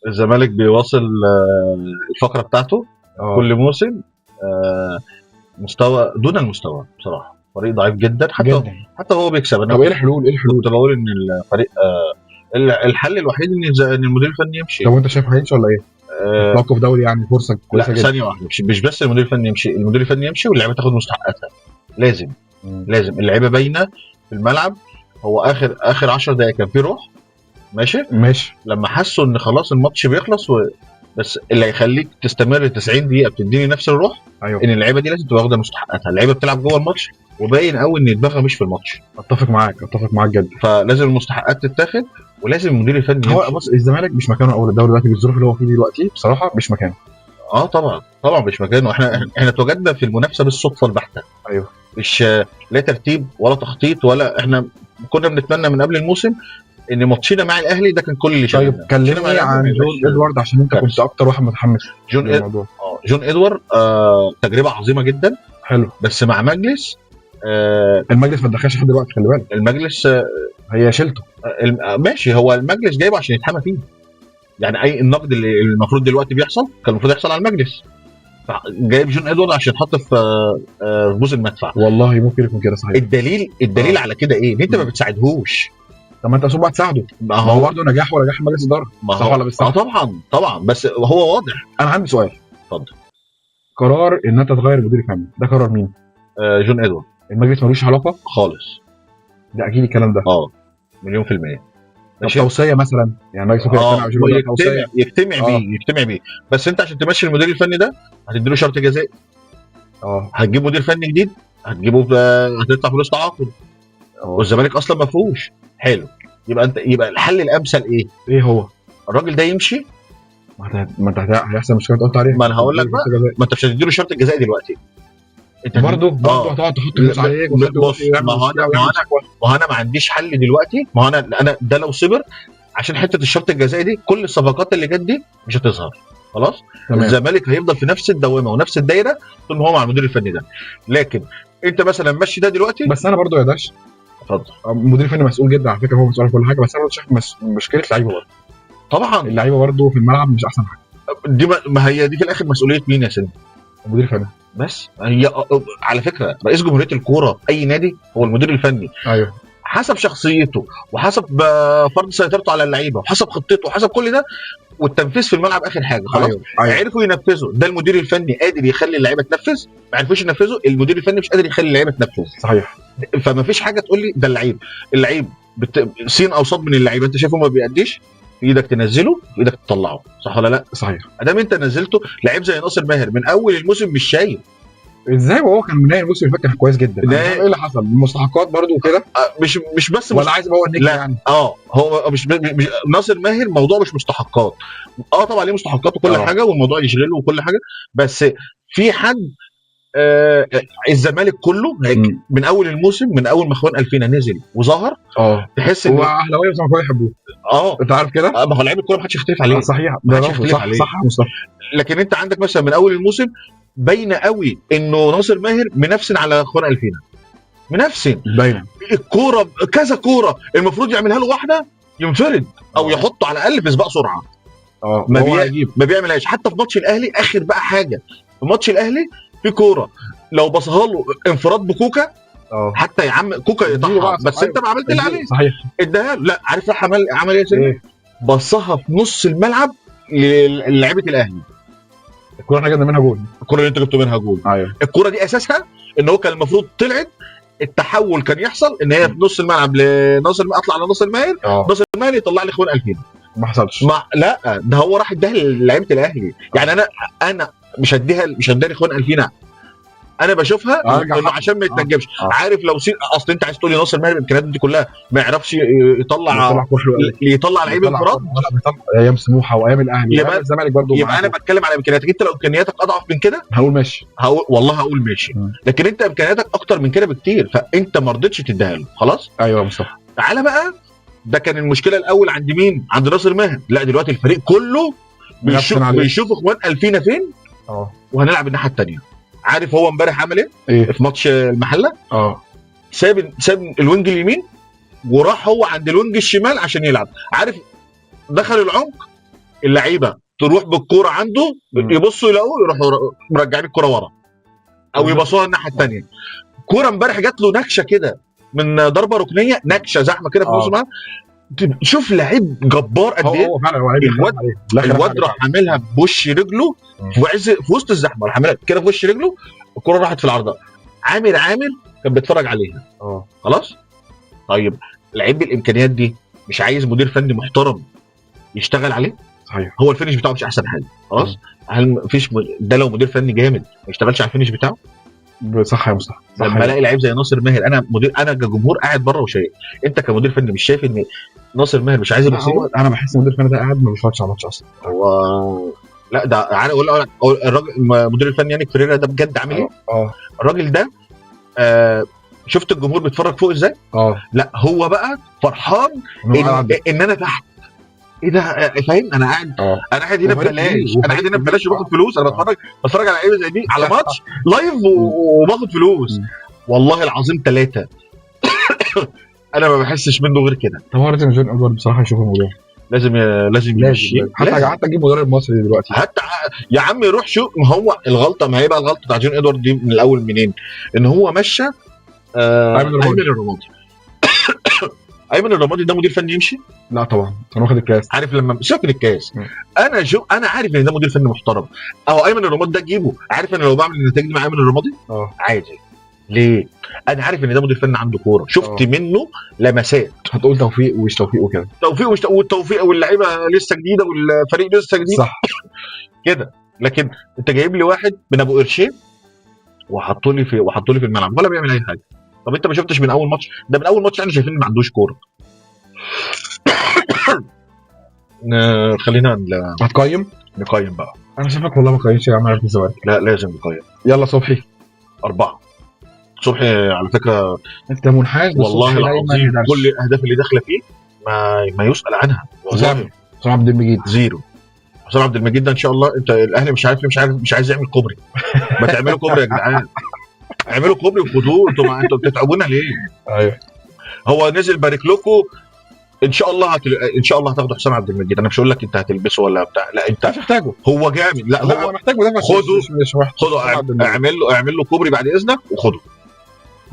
الزمالك بيواصل الفقره بتاعته كل موسم، مستوى دون المستوى بصراحه، فريق ضعيف جدا جدا. حتى هو بيكسب. طب ايه الحلول؟ كنت بقول ان الفريق الحل الوحيد ان المدير الفني يمشي. طب وانت شايف هيمشي ولا ايه؟ توقف دوري يعني فرصه كويسه جدا. ثانيه واحده، مش بس المدير الفني يمشي، المدير الفني يمشي واللعيبه تاخد مستحقاتها. لازم اللعيبه باينه في الملعب. هو اخر 10 دقائق كان في روح، ماشي. لما حسوا ان خلاص الماتش بيخلص بس اللي هيخليك تستمر 90 دقيقه بتديني نفس الروح. أيوة. ان اللعيبه دي لازم تبقى واخده مستحقاتها. اللعيبه بتلعب جوه الماتش وباين قوي ان دماغها مش في الماتش. اتفق معاك جدا. فلازم المستحقات تتاخد ولازم المدير الفني هو بص، الزمالك مش مكانه اول الدوري دلوقتي بالظروف اللي هو فيه دلوقتي، بصراحه مش مكانه. طبعا مش مكانه. احنا اتوجدنا في المنافسه بالصدفه البحته. ايوه، مش لا ترتيب ولا تخطيط ولا احنا كنا بنتمنى من قبل الموسم ان ماتشنا مع الاهلي ده كان كل اللي شايف. طيب كلمني عن جون ادوارد عشان انت كنت اكتر واحد متحمس للموضوع. جون ادوارد تجربه عظيمه جدا. حلو. بس مع مجلس المجلس ما تدخلش لحد دلوقتي، خلي بالك. المجلس هي شلته. ماشي، هو المجلس جايبه عشان يتحمى فيه. يعني اي النقد اللي المفروض دلوقتي بيحصل كان المفروض يحصل على المجلس. جايب جون ادوارد عشان يتحط في بوز المدفع. والله ممكن يكون كده صحيح. الدليل على كده ايه؟ ان انت ما بتساعدهوش. طب ما انت المفروض بقى تساعده. ما هو برضه نجاح ونجاح مجلس اداره، صح ولا مش صح؟ طبعا بس هو واضح. انا عندي سؤال. اتفضل. قرار ان انت تغير مدير فني ده قرار مين؟ جون ادوارد. المجلس ملوش علاقه خالص. ده اكيد الكلام ده. مليون في المية. توصيه مثلا، يعني مجلس يجتمع بيه. بس انت عشان تمشي المدير الفني ده هتديله شرط جزائي. هتجيب مدير فني جديد، هتجيبه هتدفع فلوس تعاقد. والزمالك اصلا ما فيهوش. حلو. يبقى الحل الامثل ايه هو؟ الراجل ده يمشي. ما انت هيحصل مشكله قلت عليها. ما انا هقول لك بقى، ما انت مش هتديله شرط الجزائي دلوقتي. انت برضه هتقعد تحط فلوس عليك. ما انا ما عنديش حل دلوقتي. ما هو انا ده لو صبر عشان حته الشرط الجزائي دي، كل الصفقات اللي جت دي مش هتظهر خلاص. الزمالك هيفضل في نفس الدوامه ونفس الدايره طول ما هو مع المدير الفني ده. لكن انت مثلا مشي ده دلوقتي. بس انا برضو يا داش، اتفضل. المدير الفني مسؤول جدا على فكره، هو مسؤول عن كل حاجه، بس انا شايف مشكله اللعيبه برضه. طبعا اللعيبه برضه في الملعب مش احسن حاجه. دي ما هي دي في الاخر مسؤوليه مين يا سيدي؟ المدير الفني. بس هي على فكره رئيس جمهوريه الكوره اي نادي هو المدير الفني. ايوه، حسب شخصيته وحسب فرض سيطرته على اللعيبه وحسب خطته وحسب كل ده، والتنفيذ في الملعب اخر حاجه خلاص. أيوة. عرفوا ينفذوا ده، المدير الفني قادر يخلي اللعيبه تنفذ. ما عرفوش ينفذوا، المدير الفني مش قادر يخلي اللعيبه تنفذ. صحيح. فما فيش حاجه تقول لي ده اللعيب سين او صاد من اللعيبه انت شايفه ما بيأديش، في ايدك تنزله، في ايدك تطلعه، صح ولا لا؟ صحيح. ادام انت نزلته لعيب زي ناصر ماهر من اول الموسم مش شايف ازاي، وهو كان من الموسم اللي فات كان كويس جدا. ايه اللي حصل؟ المستحقات برضو وكده. مش بس ولا عايز هو النجم يعني. هو مش ناصر ماهر موضوع مش مستحقات. طبعا ليه مستحقات وكل حاجه والموضوع يشغله وكل حاجه، بس في حد الزمالك كله من اول الموسم، من اول ما اخوان الفينا نزل وظهر تحس ان هو اهلاويه بس ما يحبوه. انت عارف كده. ما هو لعيب الكوره ما حدش يختلف عليه. صحيح. صح مصطفى. لكن انت عندك مثلا من اول الموسم باينه قوي انه ناصر ماهر منافسن على اخوان الفينا، منافسن باينه. الكوره كذا كوره المفروض يعملها له واحده ينفرد او يحطه على الاقل في سباق سرعه. ما بيعملهاش. حتى في ماتش الاهلي اخر بقى حاجه، في ماتش الاهلي في كوره لو بصها له انفراد بكوكا حتى يا عم كوكا يطحها، بس انت ما عملت اللي عليه. صحيح. اداها لا عارف راح عمل ايه سيدي؟ بصها في نص الملعب للاعيبه الاهلي. الكوره احنا جبنا منها جول. الكوره اللي انت جبت منها جول. ايوه. الكوره دي اساسها ان هو كان المفروض طلعت، التحول كان يحصل ان هي في نص الملعب لناصر، اطلع على ناصر ماهر، ناصر ماهر يطلع لي اخوان 2000. ما حصلش. لا ده هو راح اداها للاعيبه الاهلي. يعني انا مش هديها اخوان 2000. انا بشوفها انه عشان ما يتنجمش. عارف لو اصل انت عايز تقول لي ناصر ماهر الامكانيات دي كلها ما يعرفش يطلع لعيب انفراد ولا بيطلع ايام سموحه وايام الاهلي وايام الزمالك برضه. يبقى انا بتكلم على امكانياتك انت. لو امكانياتك اضعف من كده هقول ماشي، والله هقول ماشي. لكن انت امكانياتك اكتر من كده بكتير، فانت ما رضيتش تديها له خلاص. ايوه يا مصطفى. تعالى بقى، ده كان المشكله الاول عند مين؟ عند ناصر ماهر. لا دلوقتي الفريق كله بيشوف اخوان الفينا فين وهنلعب الناحيه الثانيه. عارف هو امبارح عمل ايه؟ في ماتش المحله ساب الوينج اليمين وراح هو عند الوينج الشمال عشان يلعب. عارف دخل العمق اللعيبه تروح بالكوره عنده يبصوا يلاقوه يروحوا مرجعين الكوره ورا او يبصوها الناحيه الثانيه. كوره امبارح جات له نكشه كده من ضربه ركنيه، نكشه زحمه كده في نص الملعب. شوف لعيب جبار قد ايه. هو فعلا الواد راح عاملها بوش رجله في وسط الزحمه، راح عاملها كده في وش رجله، الكوره راحت في العارضه. عامر كان بيتفرج عليها. خلاص. طيب لعيب بالامكانيات دي مش عايز مدير فني محترم يشتغل عليه؟ صحيح. هو الفينش بتاعه مش احسن حاجه. خلاص. هل مفيش ده لو مدير فني جامد ما يشتغلش على الفينش بتاعه؟ صح يا مصطفى. لما الاقي لعيب زي ناصر ماهر، انا كجمهور قاعد بره وشايف، انت كمدير فني مش شايف ان ناصر ماهر مش عايز يبصيله؟ انا بحس ان المدير الفني ده قاعد ما بيتفرجش على الماتش اصلا. هو لا، ده انا اقول الراجل المدير الفني يعني فريرا ده بجد عامل ايه؟ الراجل ده شفت الجمهور بيتفرج فوق ازاي؟ لا هو بقى فرحان ان انا تحت. ايه ده؟ فاهم؟ انا قاعد هنا ببلاش، انا قاعد هنا ببلاش وباخد فلوس. انا بتفرج على لعيبه زي دي على ماتش لايف وباخد فلوس. والله العظيم 3 انا ما بحسش منه غير كده. طب هو لازم جون ادوارد بصراحه يشوف الموضوع. لازم يمشي. حتى اجيب مدرب مصري دلوقتي، حتى يا عم يروح شو. ما هو الغلطه، ما هي بقى الغلطه بتاع جون ادوارد دي من الاول منين؟ ان هو مشى ايمن الرمادي. ايمن الرمادي ده مدير فني يمشي؟ لا طبعا، كان واخد الكاس. عارف لما سيبك من الكاس، انا عارف ان ده مدير فني محترم. او ايمن الرمادي ده اجيبه، عارف انا لو بعمل النتائج دي مع ايمن الرمادي عادي. ليه؟ انا عارف ان ده مدير فني عنده كوره، شفت منه لمسات. هتقول توفيق ومش توفيق وكده، والتوفيق واللعيبه لسه جديده والفريق لسه جديد، صح كده. لكن انت جايب لي واحد من ابو قرشين وحطوا لي في الملعب ولا بيعمل اي حاجه. طب انت ما شفتش من اول ماتش؟ ده من اول ماتش احنا شايفين ما عندوش كوره. خلينا نقيم بقى. انا شايفك والله ما قيمش يا عم عرفت الزمالك. لا لازم نقيم. يلا صبحي 4. صبحي على فكره انت منحاز والله العظيم، كل الاهداف اللي داخله فيه ما يسأل عنها. حسام عبد المجيد 0. حسام عبد المجيد ده ان شاء الله، انت الاهلي مش عايز يعمل كوبري. ما تعملوا كوبري يا جدعان، اعملوا كوبري وخدوه. انتوا بتتعبونا ليه؟ ايوه هو نزل بارك لكم ان شاء الله. ان شاء الله هتاخدوا حسام عبد المجيد. انا مش هقول لك انت هتلبسه ولا بتاع، لا انت مش محتاجه. هو جامد. لا هو محتاج مدافع. خده اعمل له كوبري بعد اذنك وخده.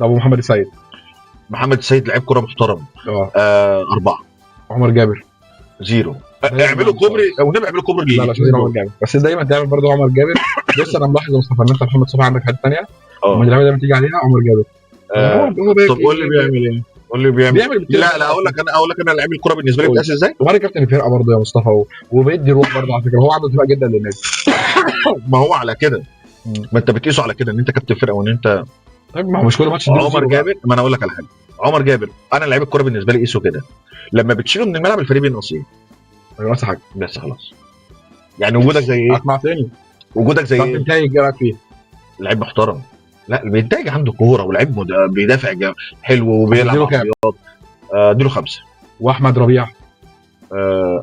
ده ابو محمد السيد لعيب كوره محترم. 4. عمر جابر 0. اعملوا كوبري او نبقى اعملوا كوبري. لا عمر جابر بس دايما تعمل برضه عمر جابر. بص انا ملاحظ يا مصطفى ان انت محمد صبحي عندك حته ثانيه، اللعيبه دايما تيجي عليها عمر جابر. طب قول لي بيعمل ايه؟ لا اقول لك انا لعيب الكوره بالنسبه لي بتقاس ازاي. وهو كابتن الفرقه برضه يا مصطفى، وبيدي روح برضه على فكره. هو عنده انتماء جدا للنادي. ما هو على كده، ما انت بتقيسه على كده ان انت كابتن فرقه وان انت. طيب ما هو مش كل ماتش. عمر جابر، ما انا اقول لك على حاجه. عمر جابر انا لعيب الكوره بالنسبه لي قيسه كده، لما بتشيله من الملعب الفريق بينقص ايه؟ بس حاجه بس خلاص. يعني وجودك زي ايه؟ اسمع تاني. وجودك زي ايه؟ بتنتهي جالك فيه لعيب محترم. لا بينتهي عنده كوره ولعيب بيدافع حلو وبيلعب رياض. اديله 5. واحمد ربيع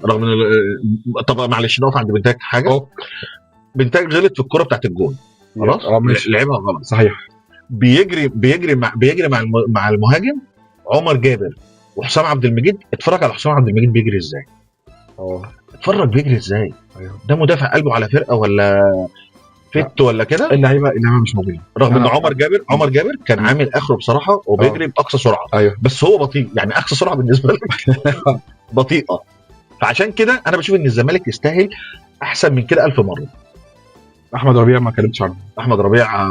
رغم ان طبعا معلش نقف عند بنتاج حاجه. بنتاج غلط في الكوره بتاعت الجول. خلاص لعبها غلط. صحيح. بيجري مع المهاجم عمر جابر وحسام عبد المجيد. اتفرج على حسام عبد المجيد بيجري ازاي. اتفرج بيجري ازاي. ده مدافع قلبه على فرقه ولا فت ولا كده. اللعيبه مش موجودين. رغم ان عمر جابر كان عامل اخره بصراحه وبيجري باقصى سرعه. بس هو بطيء، يعني اقصى سرعه بالنسبه له بطيئه. فعشان كده انا بشوف ان الزمالك يستاهل احسن من كده 1000 مره. احمد ربيع ما كلمتش عنه. احمد ربيع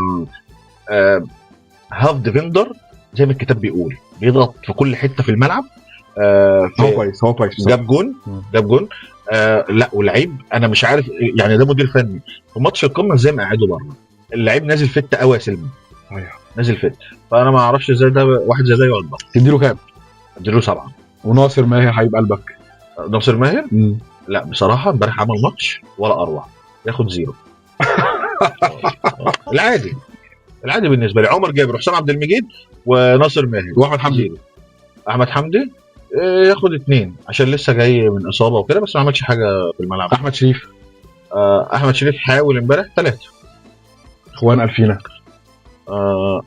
هاف ديفندر زي ما الكتاب بيقول، بيضغط في كل حته في الملعب. هو كويس جاب جون. لا ولعيب انا مش عارف يعني ده مدير فني في ماتش القمه ازاي ما قاعده بره. اللعيب نازل فت قوي يا سلمي. نازل فت. فانا ما اعرفش ازاي ده واحد زي ده يقعد بره. تديله كام؟ اديله 7. وناصر ماهر هيب قلبك. ناصر ماهر لا بصراحه امبارح عمل ماتش ولا اروع، ياخد 0. العادي بالنسبه لي عمر جابر وحسام عبد المجيد وناصر ماهر احمد حمدي ياخد 2 عشان لسه جاي من اصابه وكده، بس ما عملش حاجه في الملعب. احمد شريف حاول امبارح 3. اخوان الفينا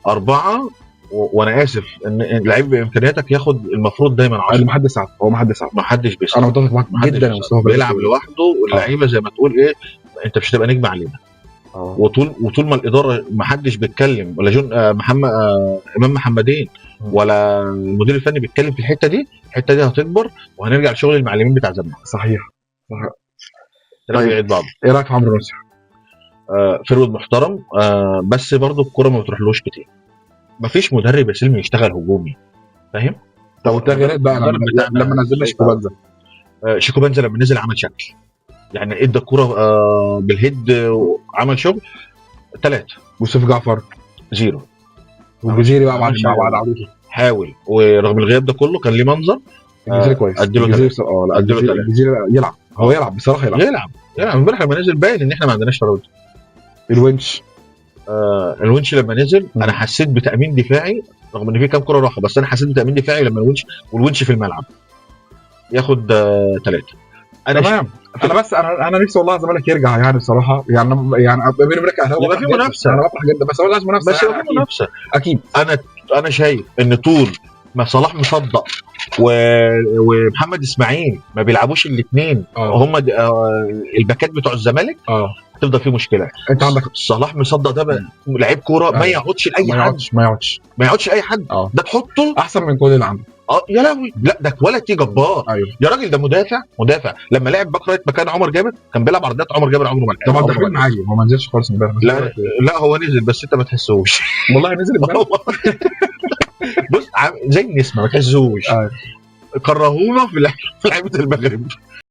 4. وانا اسف ان اللعيب بامكانياتك ياخد المفروض دايما 10. ما حدش ساعد، هو ما حدش ساعد. ما حدش بيساعد. انا متفق معاك جدا يا مصطفى، بيلعب لوحده واللعيبه زي ما تقول ايه، انت مش هتبقى نجم علينا. وطول ما الاداره ما حدش بيتكلم ولا جون محمد امام محمدين ولا المدير الفني بيتكلم في الحته دي هتكبر وهنرجع لشغل المعلمين بتاع زمان. صحيح. طيب يعيد بعض. ايه رايك في عمرو نصر؟ فرود محترم، بس برضو الكرة ما بتروحلوش كتير. مفيش مدرب يا سلمي يشتغل هجومي، فاهم؟ طب التغييرات بقى لما نزلنا شيكوبانزا. شيكوبانزا لما نزل عمل شكل، يعني ادى الكرة بالهيد وعمل شغل. 3. وسيف جعفر 0. والجزيري بقى بعد عودته حاول، ورغم الغياب ده كله كان ليه منظر. الجزيري كويس. الجزيري لا الجزيري يلعب، هو يلعب بصراحه، يلعب امبارح لما نزل باين ان احنا ما عندناش فرود. الونش الونش لما نزل انا حسيت بتامين دفاعي، رغم ان في كام كره راحه، بس انا حسيت بتامين دفاعي لما الونش في الملعب ياخد 3. تمام. انا بس انا نفسي والله الزمالك يرجع يعني بصراحه، يعني بيني وبينك يبقى في منافسه. انا بفرح جدا، بس هو لازم منافسه، بس يبقى في منافسه اكيد. انا شايف ان طول ما صلاح مصدق ومحمد اسماعيل ما بيلعبوش الاثنين هم الباكات بتوع الزمالك، هتفضل في مشكله. انت عندك صلاح مصدق ده لعيب كوره ما يقعدش لاي حد، ما يقعدش اي حد. ده تحطه احسن من كل اللي عنده. يا لهوي، لا ده ولد جبار. يا راجل ده مدافع لما لعب باك رايت مكان عمر جابر كان بيلعب عرضيات عمر جابر عمره ما لعب. ده مدافع عادي، هو ما نزلش خالص امبارح. لا هو نزل بس انت ما تحسوش. والله نزل امبارح. بص زي النسمه ما تحسوش. كرهونا في لعيبه المغرب.